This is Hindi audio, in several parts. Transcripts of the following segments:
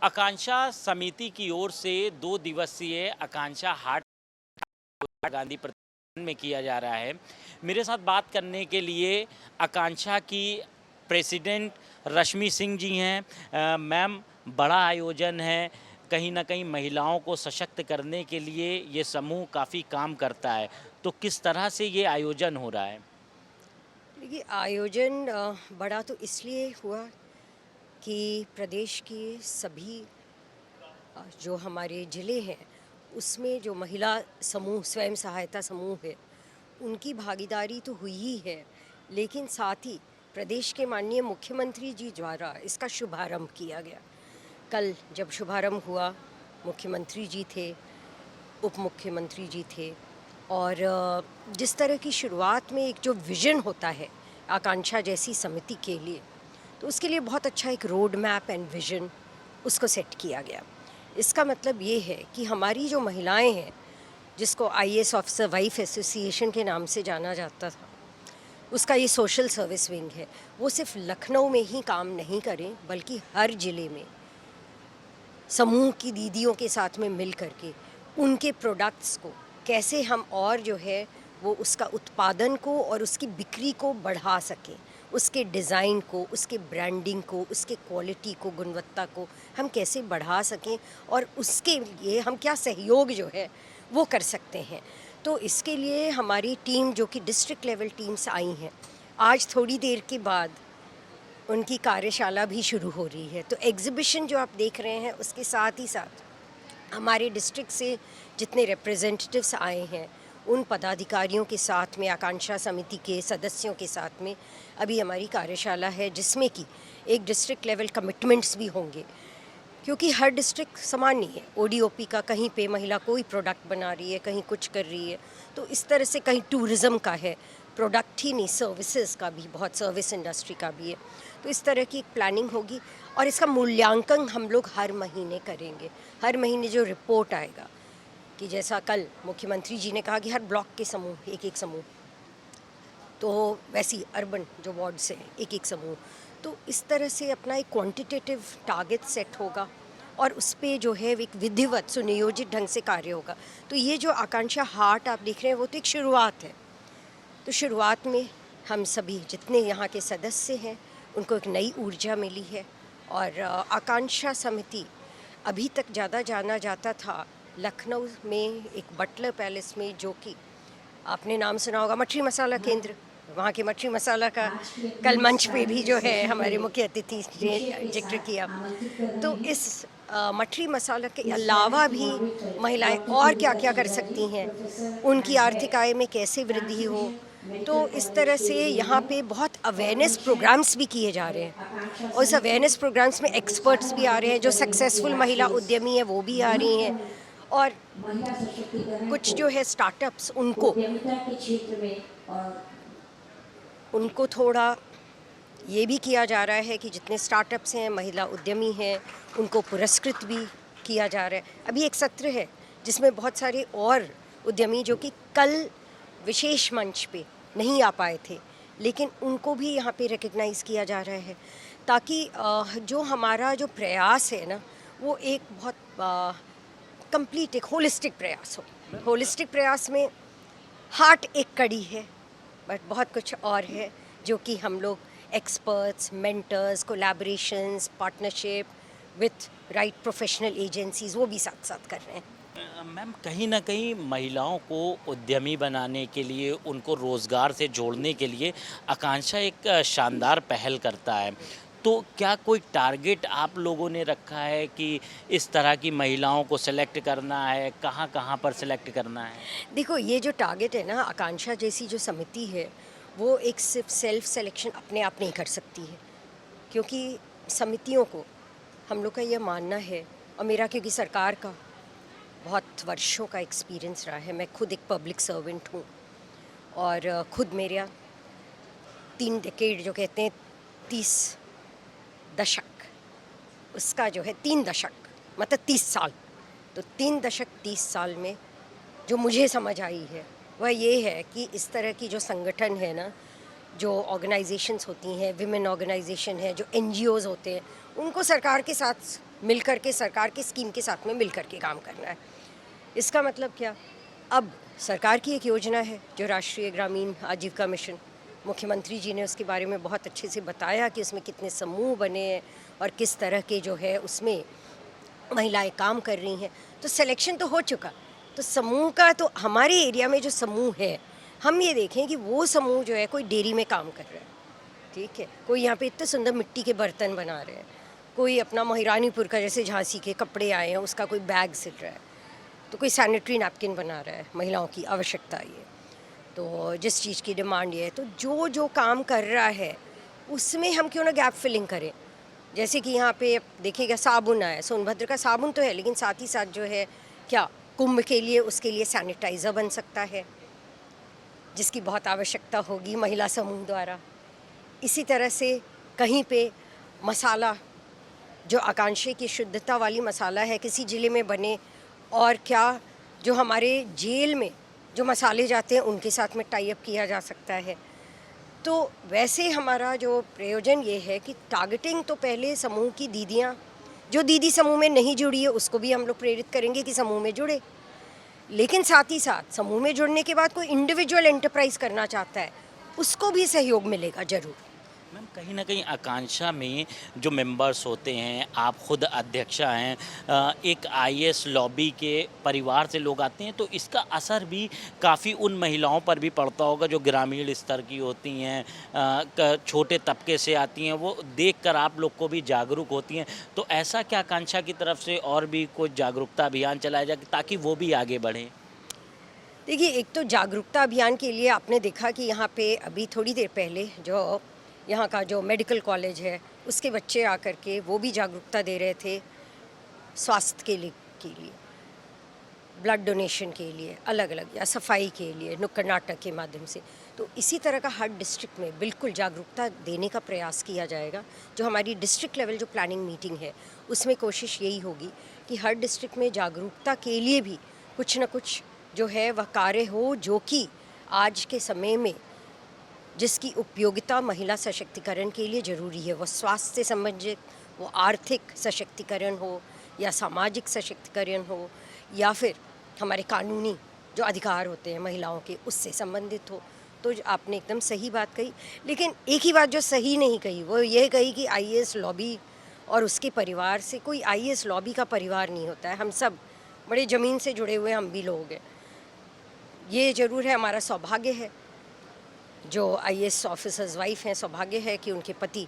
आकांक्षा समिति की ओर से 2 दिवसीय आकांक्षा हाट गांधी प्रतिष्ठान में किया जा रहा है। मेरे साथ बात करने के लिए आकांक्षा की प्रेसिडेंट रश्मि सिंह जी हैं। मैम, बड़ा आयोजन है, कहीं न कहीं महिलाओं को सशक्त करने के लिए ये समूह काफ़ी काम करता है। तो किस तरह से ये आयोजन हो रहा है? देखिए आयोजन बड़ा तो इसलिए हुआ कि प्रदेश के सभी जो हमारे ज़िले हैं उसमें जो महिला समूह स्वयं सहायता समूह है उनकी भागीदारी तो हुई ही है, लेकिन साथ ही प्रदेश के माननीय मुख्यमंत्री जी द्वारा इसका शुभारंभ किया गया। कल जब शुभारंभ हुआ, मुख्यमंत्री जी थे, उप मुख्यमंत्री जी थे और जिस तरह की शुरुआत में एक जो विज़न होता है आकांक्षा जैसी समिति के लिए, तो उसके लिए बहुत अच्छा एक रोड मैप एंड विज़न उसको सेट किया गया। इसका मतलब ये है कि हमारी जो महिलाएं हैं, जिसको आईएएस ऑफिसर वाइफ एसोसिएशन के नाम से जाना जाता था, उसका ये सोशल सर्विस विंग है। वो सिर्फ लखनऊ में ही काम नहीं करें बल्कि हर ज़िले में समूह की दीदियों के साथ में मिल करके उनके प्रोडक्ट्स को कैसे हम और जो है वो उसका उत्पादन को और उसकी बिक्री को बढ़ा सकें, उसके डिज़ाइन को, उसके ब्रांडिंग को, उसके क्वालिटी को, गुणवत्ता को हम कैसे बढ़ा सकें और उसके लिए हम क्या सहयोग जो है वो कर सकते हैं। तो इसके लिए हमारी टीम जो कि डिस्ट्रिक्ट लेवल टीम्स आई हैं, आज थोड़ी देर के बाद उनकी कार्यशाला भी शुरू हो रही है। तो एग्ज़िबिशन जो आप देख रहे हैं उसके साथ ही साथ हमारे डिस्ट्रिक्ट से जितने रिप्रेजेंटेटिव्स आए हैं उन पदाधिकारियों के साथ में, आकांक्षा समिति के सदस्यों के साथ में अभी हमारी कार्यशाला है, जिसमें कि एक डिस्ट्रिक्ट लेवल कमिटमेंट्स भी होंगे, क्योंकि हर डिस्ट्रिक्ट समान नहीं है। ओडीओपी का कहीं पे महिला कोई प्रोडक्ट बना रही है, कहीं कुछ कर रही है, तो इस तरह से कहीं टूरिज़्म का है, प्रोडक्ट ही नहीं सर्विसेज का भी, बहुत सर्विस इंडस्ट्री का भी है। तो इस तरह की एक प्लानिंग होगी और इसका मूल्यांकन हम लोग हर महीने करेंगे। हर महीने जो रिपोर्ट आएगा, कि जैसा कल मुख्यमंत्री जी ने कहा कि हर ब्लॉक के समूह एक एक समूह, तो वैसी अर्बन जो वार्ड्स हैं एक एक समूह, तो इस तरह से अपना एक क्वांटिटेटिव टारगेट सेट होगा और उस पे जो है एक विधिवत सुनियोजित ढंग से कार्य होगा। तो ये जो आकांक्षा हाट आप देख रहे हैं वो तो एक शुरुआत है। तो शुरुआत में हम सभी जितने यहाँ के सदस्य हैं उनको एक नई ऊर्जा मिली है और आकांक्षा समिति अभी तक ज़्यादा जाना जाता था लखनऊ में एक बटलर पैलेस में, जो कि आपने नाम सुना होगा मठरी मसाला केंद्र, वहाँ के मठरी मसाला का कल मंच पे भी जो है हमारे मुख्य अतिथि ने जिक्र किया। तो इस मठरी मसाला के अलावा भी महिलाएं और क्या क्या कर सकती हैं, उनकी आर्थिक आय में कैसे वृद्धि हो, तो इस तरह से यहाँ पे बहुत अवेयरनेस प्रोग्राम्स भी किए जा रहे हैं और इस अवेयरनेस प्रोग्राम्स में एक्सपर्ट्स भी आ रहे हैं, जो सक्सेसफुल महिला उद्यमी है वो भी आ रही हैं और कुछ जो है स्टार्टअप्स उनको थोड़ा ये भी किया जा रहा है कि जितने स्टार्टअप्स हैं, महिला उद्यमी हैं, उनको पुरस्कृत भी किया जा रहा है। अभी एक सत्र है जिसमें बहुत सारे और उद्यमी जो कि कल विशेष मंच पे नहीं आ पाए थे, लेकिन उनको भी यहाँ पे रिकग्नाइज़ किया जा रहा है, ताकि जो हमारा जो प्रयास है ना, वो एक बहुत कंप्लीट एक होलिस्टिक प्रयास हो। होलिस्टिक प्रयास में हार्ट एक कड़ी है, बट बहुत कुछ और है जो कि हम लोग experts, mentors, collaborations, partnership with right professional agencies वो भी साथ साथ कर रहे हैं। मैम, कहीं न कहीं महिलाओं को उद्यमी बनाने के लिए, उनको रोज़गार से जोड़ने के लिए आकांक्षा एक शानदार पहल करता है। तो क्या कोई टारगेट आप लोगों ने रखा है कि इस तरह की महिलाओं को सेलेक्ट करना है, कहाँ-कहाँ पर सेलेक्ट करना है? देखो ये जो टारगेट है ना, आकांक्षा जैसी जो समिति है वो एक सिर्फ सेल्फ सिलेक्शन अपने आप नहीं कर सकती है, क्योंकि समितियों को हम लोग का ये मानना है, और मेरा क्योंकि सरकार का बहुत वर्षों का एक्सपीरियंस रहा है, मैं खुद एक पब्लिक सर्वेंट हूँ और खुद मेरा 3 डेकेड जो कहते हैं 30 दशक, उसका जो है 3 दशक मतलब 30 साल, तो 3 दशक 30 साल में जो मुझे समझ आई है वह ये है कि इस तरह की जो संगठन है ना, जो ऑर्गेनाइजेशंस होती हैं, विमेन ऑर्गेनाइजेशन है, जो एनजीओज़ होते हैं, उनको सरकार के साथ मिल कर के सरकार के स्कीम के साथ में मिल कर के काम करना है। इसका मतलब क्या, अब सरकार की एक योजना है जो राष्ट्रीय ग्रामीण आजीविका मिशन, मुख्यमंत्री जी ने उसके बारे में बहुत अच्छे से बताया कि उसमें कितने समूह बने हैं और किस तरह के जो है उसमें महिलाएं काम कर रही हैं। तो सिलेक्शन तो हो चुका, तो समूह का तो हमारे एरिया में जो समूह है, हम ये देखें कि वो समूह जो है कोई डेयरी में काम कर रहा है, ठीक है, कोई यहाँ पे इतने सुंदर मिट्टी के बर्तन बना रहे हैं, कोई अपना महिरानीपुर का जैसे झांसी के कपड़े आए हैं उसका कोई बैग सिल रहा है, तो कोई सैनिटरी नैपकिन बना रहा है, महिलाओं की आवश्यकता ये, तो जिस चीज़ की डिमांड ये है, तो जो जो काम कर रहा है उसमें हम क्यों ना गैप फिलिंग करें। जैसे कि यहाँ पे देखिएगा साबुन आया, सोनभद्र का साबुन तो है, लेकिन साथ ही साथ जो है क्या कुंभ के लिए उसके लिए सैनिटाइज़र बन सकता है जिसकी बहुत आवश्यकता होगी महिला समूह द्वारा। इसी तरह से कहीं पे मसाला जो आकांक्षी की शुद्धता वाली मसाला है किसी ज़िले में बने, और क्या जो हमारे जेल में जो मसाले जाते हैं उनके साथ में टाई अप किया जा सकता है। तो वैसे हमारा जो प्रयोजन ये है कि टारगेटिंग तो पहले समूह की दीदियाँ, जो दीदी समूह में नहीं जुड़ी है उसको भी हम लोग प्रेरित करेंगे कि समूह में जुड़े, लेकिन साथ ही साथ समूह में जुड़ने के बाद कोई इंडिविजुअल एंटरप्राइज करना चाहता है उसको भी सहयोग मिलेगा ज़रूर। मैम, कहीं ना कहीं आकांक्षा में जो मेंबर्स होते हैं, आप खुद अध्यक्षा हैं, एक आईएएस लॉबी के परिवार से लोग आते हैं, तो इसका असर भी काफ़ी उन महिलाओं पर भी पड़ता होगा जो ग्रामीण स्तर की होती हैं, छोटे तबके से आती हैं, वो देखकर आप लोग को भी जागरूक होती हैं। तो ऐसा क्या आकांक्षा की तरफ से और भी कोई जागरूकता अभियान चलाया जाए ताकि वो भी आगे बढ़ें? देखिए, एक तो जागरूकता अभियान के लिए आपने देखा कि यहाँ पे अभी थोड़ी देर पहले जो यहाँ का जो मेडिकल कॉलेज है उसके बच्चे आकर के वो भी जागरूकता दे रहे थे स्वास्थ्य के लिए, ब्लड डोनेशन के लिए अलग अलग, या सफाई के लिए नुक्कड़ नाटक के माध्यम से। तो इसी तरह का हर डिस्ट्रिक्ट में बिल्कुल जागरूकता देने का प्रयास किया जाएगा। जो हमारी डिस्ट्रिक्ट लेवल जो प्लानिंग मीटिंग है उसमें कोशिश यही होगी कि हर डिस्ट्रिक्ट में जागरूकता के लिए भी कुछ न कुछ जो है वह कार्य हो, जो कि आज के समय में जिसकी उपयोगिता महिला सशक्तिकरण के लिए ज़रूरी है, वो स्वास्थ्य से संबंधित, वो आर्थिक सशक्तिकरण हो या सामाजिक सशक्तिकरण हो, या फिर हमारे कानूनी जो अधिकार होते हैं महिलाओं के उससे संबंधित हो। तो आपने एकदम सही बात कही, लेकिन एक ही बात जो सही नहीं कही वो ये कही कि आईएएस लॉबी और उसके परिवार से, कोई आईएएस लॉबी का परिवार नहीं होता है। हम सब बड़े ज़मीन से जुड़े हुए हम भी लोग हैं। ये ज़रूर है, हमारा सौभाग्य है जो आईएएस ऑफिसर्स वाइफ हैं, सौभाग्य है कि उनके पति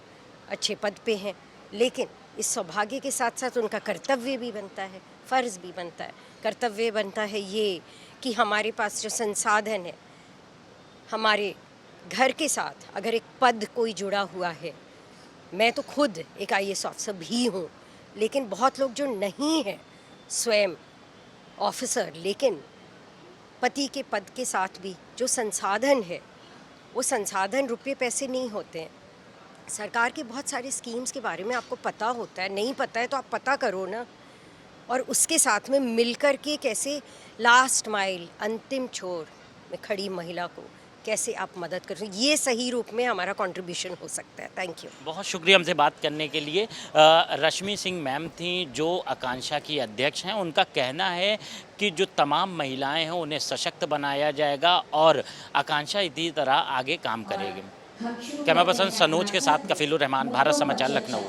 अच्छे पद पे हैं, लेकिन इस सौभाग्य के साथ साथ उनका कर्तव्य भी बनता है, फ़र्ज़ भी बनता है। कर्तव्य बनता है ये कि हमारे पास जो संसाधन है, हमारे घर के साथ अगर एक पद कोई जुड़ा हुआ है, मैं तो खुद एक आईएएस ऑफिसर भी हूँ, लेकिन बहुत लोग जो नहीं हैं स्वयं ऑफिसर, लेकिन पति के पद के साथ भी जो संसाधन है वो संसाधन रुपये पैसे नहीं होते हैं। सरकार के बहुत सारे स्कीम्स के बारे में आपको पता होता है, नहीं पता है तो आप पता करो ना, और उसके साथ में मिलकर के कैसे लास्ट माइल, अंतिम छोर में खड़ी महिला को कैसे आप मदद कर, ये सही रूप में हमारा कंट्रीब्यूशन हो सकता है। Thank you. बहुत शुक्रिया हमसे बात करने के लिए। रश्मि सिंह मैम थी जो आकांक्षा की अध्यक्ष हैं। उनका कहना है कि जो तमाम महिलाएं हैं उन्हें सशक्त बनाया जाएगा और आकांक्षा इसी तरह आगे काम करेगी। कैमरा पर्सन सनोज के साथ कफीलुर रहमान, भारत समाचार, लखनऊ।